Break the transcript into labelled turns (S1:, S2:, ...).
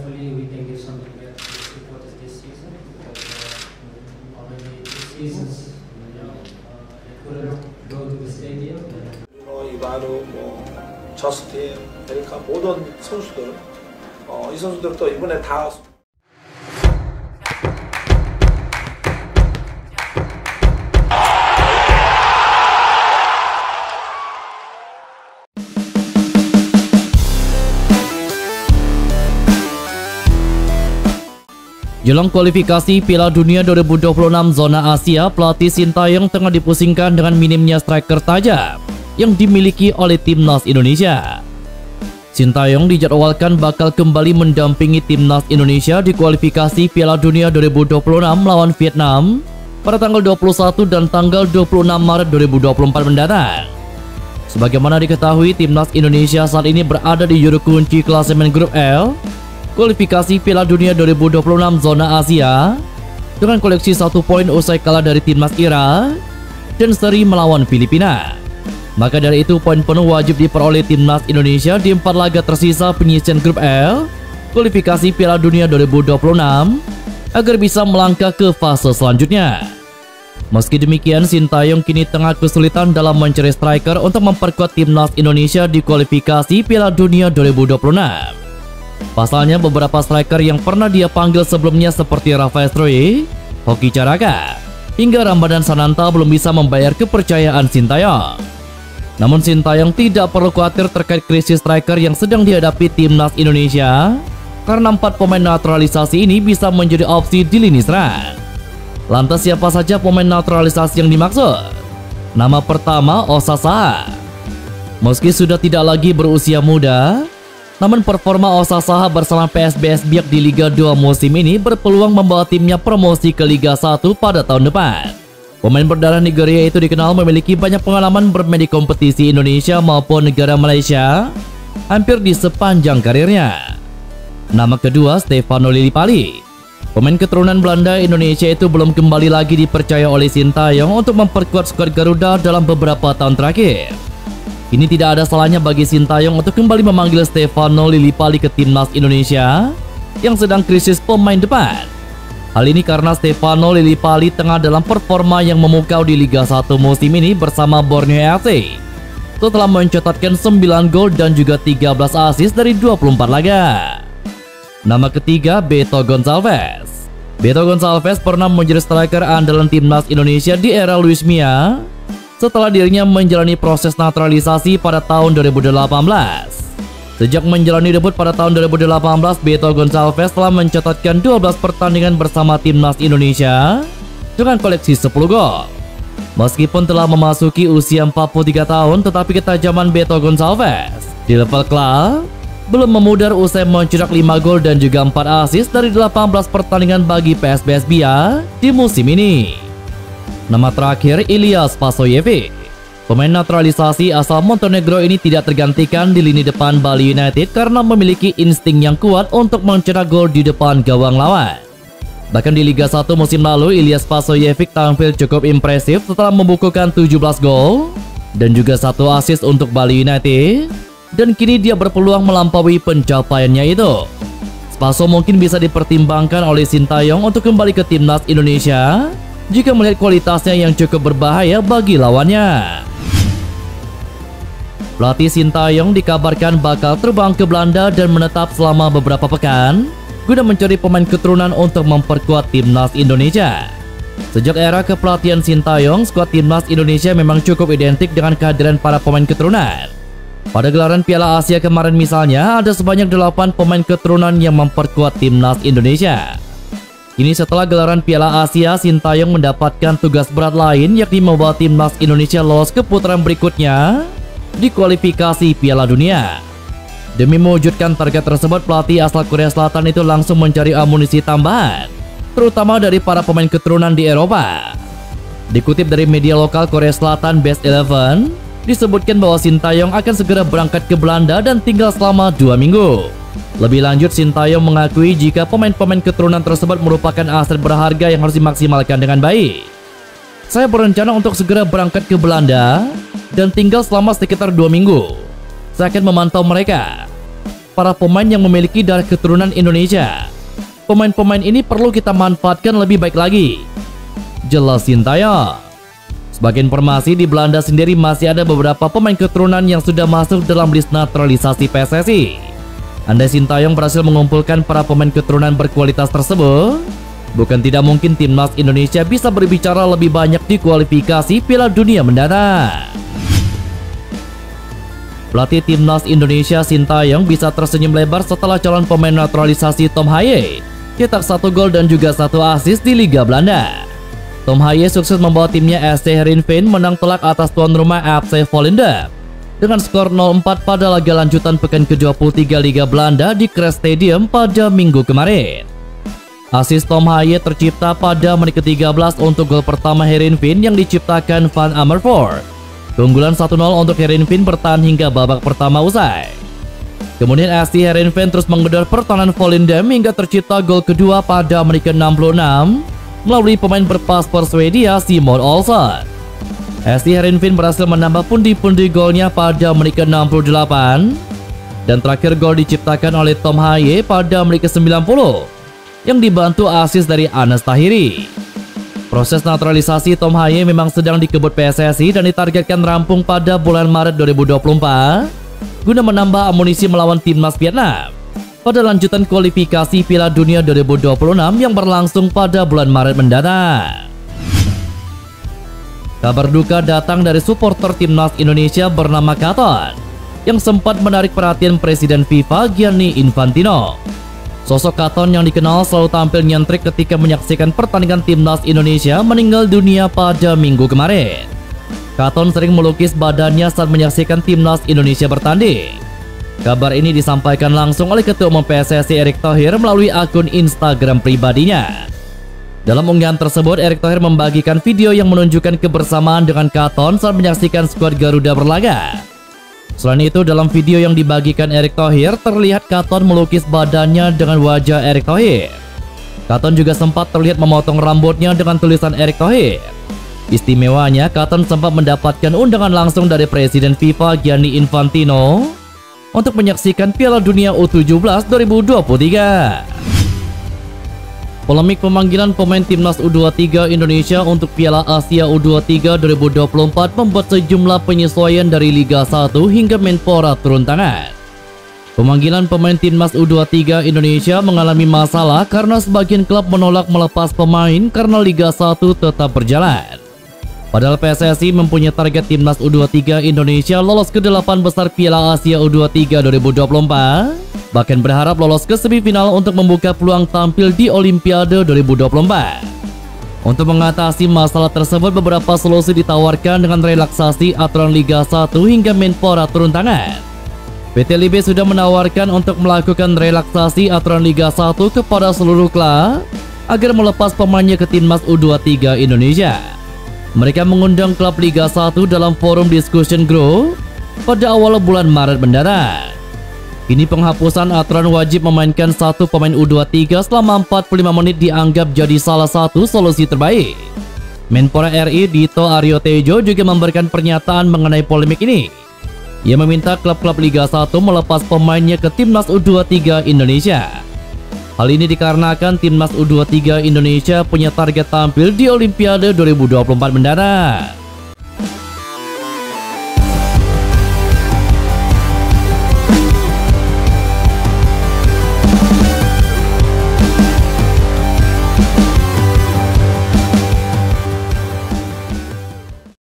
S1: hopefully we can give something better to the supporters this season, because already 2 seasons, they couldn't go to the stadium.
S2: 이바누, 저스틴, 에리카 모든 선수들, 이 선수들도 이번에 다
S3: Jelang kualifikasi Piala Dunia 2026 zona Asia, pelatih Sintayong tengah dipusingkan dengan minimnya striker tajam yang dimiliki oleh timnas Indonesia. Sintayong dijadwalkan bakal kembali mendampingi timnas Indonesia di kualifikasi Piala Dunia 2026 melawan Vietnam pada tanggal 21 dan tanggal 26 Maret 2024 mendatang. Sebagaimana diketahui, timnas Indonesia saat ini berada di juru kunci klasemen grup L kualifikasi Piala Dunia 2026 zona Asia dengan koleksi 1 poin usai kalah dari timnas Irak dan seri melawan Filipina. Maka dari itu poin penuh wajib diperoleh timnas Indonesia di 4 laga tersisa penyisian grup L kualifikasi Piala Dunia 2026 agar bisa melangkah ke fase selanjutnya. Meski demikian, Sintayong kini tengah kesulitan dalam mencari striker untuk memperkuat timnas Indonesia di kualifikasi Piala Dunia 2026. Pasalnya beberapa striker yang pernah dia panggil sebelumnya seperti Rafael Struij, Hoki Caraka, hingga Ramadan Sananta belum bisa membayar kepercayaan Sintayong. Namun Sintayong tidak perlu khawatir terkait krisis striker yang sedang dihadapi timnas Indonesia, karena 4 pemain naturalisasi ini bisa menjadi opsi di lini serang. Lantas siapa saja pemain naturalisasi yang dimaksud? Nama pertama, Osasaha. Meski sudah tidak lagi berusia muda, namun performa Osasaha bersama PSBS Biak di Liga 2 musim ini berpeluang membawa timnya promosi ke Liga 1 pada tahun depan. Pemain berdarah Nigeria itu dikenal memiliki banyak pengalaman bermain di kompetisi Indonesia maupun negara Malaysia hampir di sepanjang karirnya. Nama kedua, Stefano Lillipali. Pemain keturunan Belanda Indonesia itu belum kembali lagi dipercaya oleh Sintayong untuk memperkuat skuad Garuda dalam beberapa tahun terakhir. Ini tidak ada salahnya bagi Sintayong untuk kembali memanggil Stefano Lillipali ke timnas Indonesia yang sedang krisis pemain depan. Hal ini karena Stefano Lillipali tengah dalam performa yang memukau di Liga 1 musim ini bersama Borneo FC setelah mencatatkan 9 gol dan juga 13 assist dari 24 laga. Nama ketiga, Beto Gonçalves. Beto Gonçalves pernah menjadi striker andalan timnas Indonesia di era Luis Milla setelah dirinya menjalani proses naturalisasi pada tahun 2018. Sejak menjalani debut pada tahun 2018, Beto Gonçalves telah mencatatkan 12 pertandingan bersama timnas Indonesia dengan koleksi 10 gol. Meskipun telah memasuki usia 43 tahun, tetapi ketajaman Beto Gonçalves di level klub belum memudar usai mencetak 5 gol dan juga 4 assist dari 18 pertandingan bagi PSBS Biak di musim ini. Nama terakhir, Ilyas Pasojevic. Pemain naturalisasi asal Montenegro ini tidak tergantikan di lini depan Bali United karena memiliki insting yang kuat untuk mencetak gol di depan gawang lawan. Bahkan di Liga 1 musim lalu, Ilyas Pasojevic tampil cukup impresif setelah membukukan 17 gol dan juga 1 assist untuk Bali United, dan kini dia berpeluang melampaui pencapaiannya itu. Spaso mungkin bisa dipertimbangkan oleh Sintayong untuk kembali ke timnas Indonesia jika melihat kualitasnya yang cukup berbahaya bagi lawannya. Pelatih Sintayong dikabarkan bakal terbang ke Belanda dan menetap selama beberapa pekan guna mencari pemain keturunan untuk memperkuat timnas Indonesia. Sejak era kepelatihan Sintayong, skuad timnas Indonesia memang cukup identik dengan kehadiran para pemain keturunan. Pada gelaran Piala Asia kemarin misalnya, ada sebanyak 8 pemain keturunan yang memperkuat timnas Indonesia. Ini setelah gelaran Piala Asia, Sintayong mendapatkan tugas berat lain, yakni membawa timnas Indonesia lolos ke putaran berikutnya di kualifikasi Piala Dunia. Demi mewujudkan target tersebut, pelatih asal Korea Selatan itu langsung mencari amunisi tambahan, terutama dari para pemain keturunan di Eropa. Dikutip dari media lokal Korea Selatan Best 11, disebutkan bahwa Sintayong akan segera berangkat ke Belanda dan tinggal selama 2 minggu. Lebih lanjut, Sintayong mengakui jika pemain-pemain keturunan tersebut merupakan aset berharga yang harus dimaksimalkan dengan baik. Saya berencana untuk segera berangkat ke Belanda dan tinggal selama sekitar 2 minggu. Saya akan memantau mereka. para pemain yang memiliki darah keturunan Indonesia. Pemain-pemain ini perlu kita manfaatkan lebih baik lagi, jelas Sintayong. Sebagai informasi, di Belanda sendiri masih ada beberapa pemain keturunan yang sudah masuk dalam list naturalisasi PSSI. Andai Sintayong berhasil mengumpulkan para pemain keturunan berkualitas tersebut, bukan tidak mungkin timnas Indonesia bisa berbicara lebih banyak di kualifikasi Piala Dunia mendatang. Pelatih timnas Indonesia Sintayong bisa tersenyum lebar setelah calon pemain naturalisasi Tom Haye cetak 1 gol dan juga 1 assist di Liga Belanda. Tom Haye sukses membawa timnya SC Heerenveen menang telak atas tuan rumah FC Volendam dengan skor 0-4 pada laga lanjutan pekan ke-23 Liga Belanda di Kres Stadium pada Minggu kemarin. Assist Tom Haye tercipta pada menit ke-13 untuk gol pertama Heerenveen yang diciptakan Van Amersfoort. Keunggulan 1-0 untuk Heerenveen bertahan hingga babak pertama usai. Kemudian SC Heerenveen terus menggedor pertahanan Volendam hingga tercipta gol kedua pada menit ke-66 melalui pemain berpaspor Swedia Simon Olsson. SC Heerenveen berhasil menambah pundi-pundi golnya pada menit ke-68 dan terakhir gol diciptakan oleh Tom Haye pada menit ke-90 yang dibantu assist dari Anas Tahiri. Proses naturalisasi Tom Haye memang sedang dikebut PSSI dan ditargetkan rampung pada bulan Maret 2024 guna menambah amunisi melawan timnas Vietnam pada lanjutan kualifikasi Piala Dunia 2026 yang berlangsung pada bulan Maret mendatang. Kabar duka datang dari supporter timnas Indonesia bernama Katon yang sempat menarik perhatian Presiden FIFA Gianni Infantino. Sosok Katon yang dikenal selalu tampil nyentrik ketika menyaksikan pertandingan timnas Indonesia meninggal dunia pada Minggu kemarin. Katon sering melukis badannya saat menyaksikan timnas Indonesia bertanding. Kabar ini disampaikan langsung oleh Ketua Umum PSSI Erick Thohir melalui akun Instagram pribadinya. Dalam unggahan tersebut, Erick Thohir membagikan video yang menunjukkan kebersamaan dengan Katon saat menyaksikan skuad Garuda berlaga. Selain itu, dalam video yang dibagikan Erick Thohir, terlihat Katon melukis badannya dengan wajah Erick Thohir. Katon juga sempat terlihat memotong rambutnya dengan tulisan Erick Thohir. Istimewanya, Katon sempat mendapatkan undangan langsung dari Presiden FIFA Gianni Infantino untuk menyaksikan Piala Dunia U17 2023. Polemik pemanggilan pemain timnas U23 Indonesia untuk Piala Asia U23 2024 membuat sejumlah penyesuaian dari Liga 1 hingga Menpora turun tangan. Pemanggilan pemain timnas U23 Indonesia mengalami masalah karena sebagian klub menolak melepas pemain karena Liga 1 tetap berjalan. Padahal PSSI mempunyai target timnas U23 Indonesia lolos ke 8 besar Piala Asia U23 2024, bahkan berharap lolos ke semifinal untuk membuka peluang tampil di Olimpiade 2024. Untuk mengatasi masalah tersebut, beberapa solusi ditawarkan dengan relaksasi aturan Liga 1 hingga Menpora turun tangan. PT LIB sudah menawarkan untuk melakukan relaksasi aturan Liga 1 kepada seluruh klub agar melepas pemainnya ke timnas U23 Indonesia. Mereka mengundang klub Liga 1 dalam forum discussion group pada awal bulan Maret mendatang. Kini penghapusan aturan wajib memainkan satu pemain U23 selama 45 menit dianggap jadi salah satu solusi terbaik. Menpora RI Dito Aryo Tejo juga memberikan pernyataan mengenai polemik ini. Ia meminta klub-klub Liga 1 melepas pemainnya ke timnas U23 Indonesia. Hal ini dikarenakan timnas U23 Indonesia punya target tampil di Olimpiade 2024 mendatang.